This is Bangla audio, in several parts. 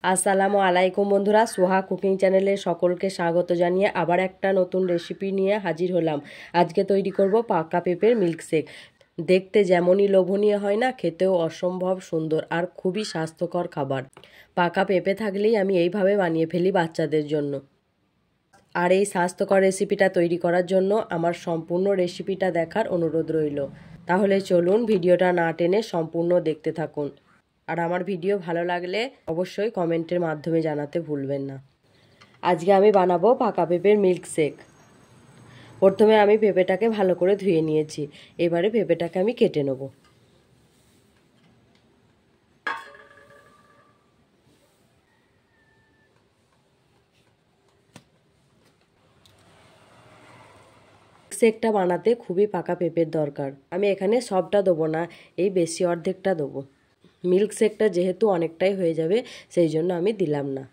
আসসালামু আলাইকুম বন্ধুরা, সোহা কুকিং চ্যানেলে সকলকে স্বাগত জানিয়ে আবার একটা নতুন রেসিপি নিয়ে হাজির হলাম। আজকে তৈরি করব পাকা পেঁপের মিল্কশেক। দেখতে যেমনই লোভনীয় হয় না, খেতেও অসম্ভব সুন্দর আর খুবই স্বাস্থ্যকর খাবার। পাকা পেঁপে থাকলেই আমি এইভাবে বানিয়ে ফেলি বাচ্চাদের জন্য। আর এই স্বাস্থ্যকর রেসিপিটা তৈরি করার জন্য আমার সম্পূর্ণ রেসিপিটা দেখার অনুরোধ রইল। তাহলে চলুন ভিডিওটা না টেনে সম্পূর্ণ দেখতে থাকুন। আর আমার ভিডিও ভালো লাগলে অবশ্যই কমেন্টের মাধ্যমে জানাতে ভুলবেন না। আজকে আমি বানাবো পাকা পেঁপের মিল্কশেক। প্রথমে আমি পেঁপেটাকে ভালো করে ধুয়ে নিয়েছি। এবারে পেঁপেটাকে আমি কেটে নেব। মিল্কশেকটা বানাতে খুবই পাকা পেঁপের দরকার। আমি এখানে সবটা দেবো না, এই বেশি অর্ধেকটা দেবো। মিল্কশেকটা যেহেতু অনেকটাই হয়ে যাবে, সেই জন্য আমি দিলাম না।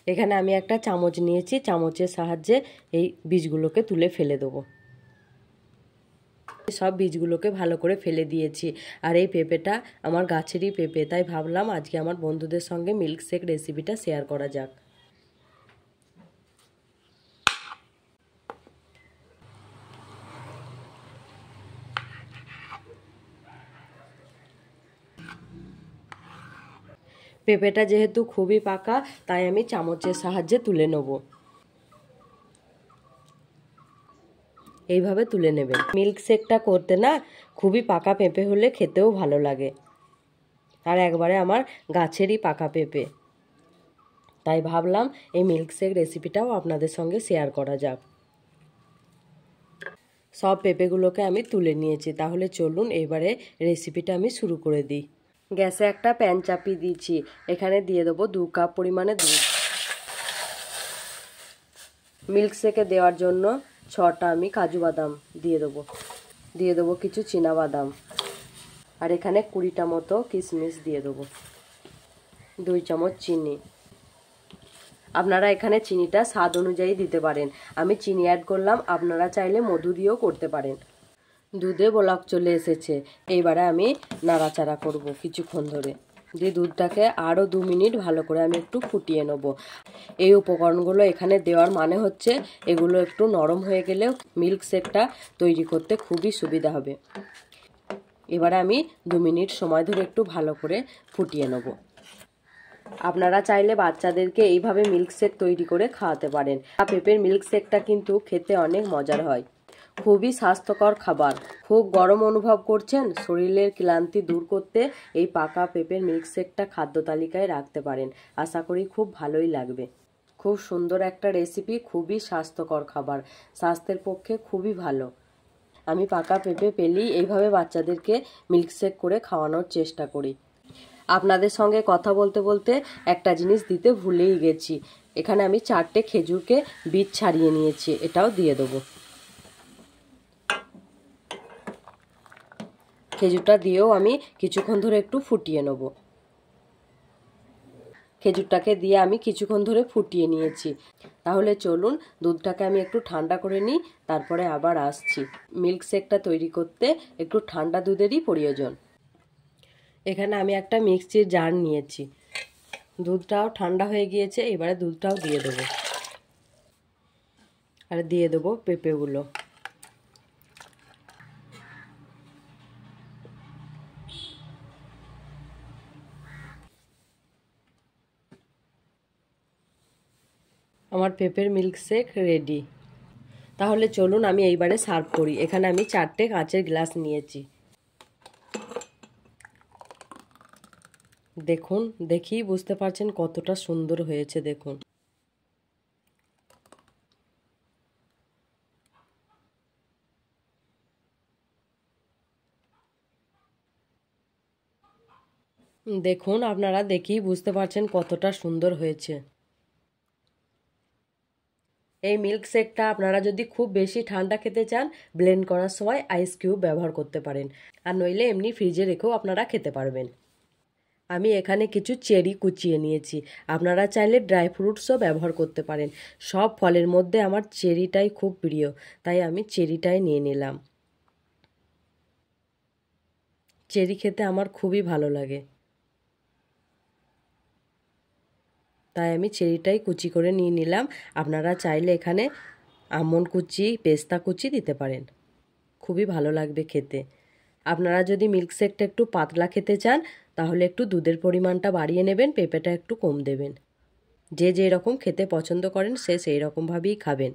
এখানে আমি একটা চামচ নিয়েছি, চামচের সাহায্যে এই বীজগুলোকে তুলে ফেলে দেবো। সব বীজগুলোকে ভালো করে ফেলে দিয়েছি। আর এই পেঁপেটা আমার গাছেরই পেঁপে, তাই ভাবলাম আজকে আমার বন্ধুদের সঙ্গে মিল্কশেক রেসিপিটা শেয়ার করা যাক। পেঁপেটা যেহেতু খুবই পাকা, তাই আমি চামচের সাহায্যে তুলে নেব। এইভাবে তুলে নেবেন। মিল্কশেকটা করতে না খুবই পাকা পেঁপে হলে খেতেও ভালো লাগে। আর একবারে আমার গাছেরই পাকা পেঁপে, তাই ভাবলাম এই মিল্কশেক রেসিপিটাও আপনাদের সঙ্গে শেয়ার করা যাক। সব পেঁপেগুলোকে আমি তুলে নিয়েছি। তাহলে চলুন এবারে রেসিপিটা আমি শুরু করে দিই। গ্যাসে একটা প্যান চাপিয়ে দিয়েছি। এখানে দিয়ে দেবো 2 কাপ পরিমাণে দুধ। মিল্কশেকে দেওয়ার জন্য 6টা আমি কাজু বাদাম দিয়ে দেবো কিছু চীনা বাদাম। আর এখানে 20টা মতো কিশমিশ দিয়ে দেবো। 2 চামচ চিনি। আপনারা এখানে চিনিটা স্বাদ অনুযায়ী দিতে পারেন। আমি চিনি অ্যাড করলাম, আপনারা চাইলে মধু দিয়েও করতে পারেন। দুধে বলক চলে এসেছে। এইবারে আমি নাড়াচাড়া করব কিছুক্ষণ ধরে। দিয়ে দুধটাকে আরও 2 মিনিট ভালো করে আমি একটু ফুটিয়ে নেব। এই উপকরণগুলো এখানে দেওয়ার মানে হচ্ছে এগুলো একটু নরম হয়ে গেলে মিল্কশেকটা তৈরি করতে খুবই সুবিধা হবে। এবারে আমি 2 মিনিট সময় ধরে একটু ভালো করে ফুটিয়ে নেব। আপনারা চাইলে বাচ্চাদেরকে এইভাবে মিল্কশেক তৈরি করে খাওয়াতে পারেন। পেঁপের মিল্কশেকটা কিন্তু খেতে অনেক মজার হয়। খুবই স্বাস্থ্যকর খাবার। খুব গরম অনুভব করছেন, শরীরের ক্লান্তি দূর করতে এই পাকা পেঁপের মিল্কশেকটা খাদ্য তালিকায় রাখতে পারেন। আশা করি খুব ভালোই লাগবে। খুব সুন্দর একটা রেসিপি, খুবই স্বাস্থ্যকর খাবার, স্বাস্থ্যের পক্ষে খুবই ভালো। আমি পাকা পেঁপে পেলেই এইভাবে বাচ্চাদেরকে মিল্কশেক করে খাওয়ানোর চেষ্টা করি। আপনাদের সঙ্গে কথা বলতে বলতে একটা জিনিস দিতে ভুলেই গেছি। এখানে আমি 4টে খেজুরকে বীজ ছাড়িয়ে নিয়েছি, এটাও দিয়ে দেবো। খেজুরটা দিয়েও আমি কিছুক্ষণ ধরে একটু ফুটিয়ে নেব। খেজুরটাকে দিয়ে আমি কিছুক্ষণ ধরে ফুটিয়ে নিয়েছি। তাহলে চলুন দুধটাকে আমি একটু ঠান্ডা করে নিই, তারপরে আবার আসছি। মিল্কশেকটা তৈরি করতে একটু ঠান্ডা দুধেরই প্রয়োজন। এখানে আমি একটা মিক্সির জার নিয়েছি। দুধটাও ঠান্ডা হয়ে গিয়েছে, এবারে দুধটাও দিয়ে দেবো। আর দিয়ে দেবো পেঁপেগুলো। আমার পেঁপের মিল্কশেক রেডি। তাহলে চলুন আমি এইবারে সার্ভ করি। এখানে আমি 4টে কাঁচের গ্লাস নিয়েছি। দেখুন, দেখেই বুঝতে পারছেন কতটা সুন্দর হয়েছে। দেখুন, দেখুন আপনারা দেখেই বুঝতে পারছেন কতটা সুন্দর হয়েছে। এই মিল্কশেকটা আপনারা যদি খুব বেশি ঠান্ডা খেতে চান, ব্লেন্ড করার সময় আইস কিউব ব্যবহার করতে পারেন। আর নইলে এমনি ফ্রিজে রেখেও আপনারা খেতে পারবেন। আমি এখানে কিছু চেরি কুচিয়ে নিয়েছি। আপনারা চাইলে ড্রাই ফ্রুটসও ব্যবহার করতে পারেন। সব ফলের মধ্যে আমার চেরিটাই খুব প্রিয়, তাই আমি চেরিটাই নিয়ে নিলাম। চেরি খেতে আমার খুবই ভালো লাগে। তাই আমি চেরিটাই কুচি করে নিয়ে নিলাম। আপনারা চাইলে এখানে আমন্ড কুচি, পেস্তা কুচি দিতে পারেন, খুবই ভালো লাগবে খেতে। আপনারা যদি মিল্কশেকটা একটু পাতলা খেতে চান তাহলে একটু দুধের পরিমাণটা বাড়িয়ে নেবেন, পেঁপেটা একটু কম দেবেন। যে যে রকম খেতে পছন্দ করেন সে সেই রকমভাবেই খাবেন।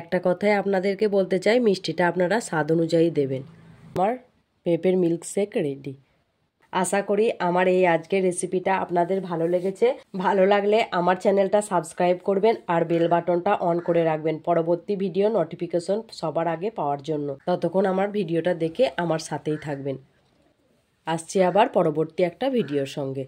একটা কথাই আপনাদেরকে বলতে চাই, মিষ্টিটা আপনারা স্বাদ অনুযায়ী দেবেন। আমার পেঁপের মিল্কশেক রেডি। আশা করি আমার এই আজকের রেসিপিটা আপনাদের ভালো লেগেছে। ভালো লাগলে আমার চ্যানেলটা সাবস্ক্রাইব করবেন আর বেল বাটনটা অন করে রাখবেন পরবর্তী ভিডিও নোটিফিকেশন সবার আগে পাওয়ার জন্য। ততক্ষণ আমার ভিডিওটা দেখে আমার সাথেই থাকবেন। আসছি আবার পরবর্তী একটা ভিডিওর সঙ্গে।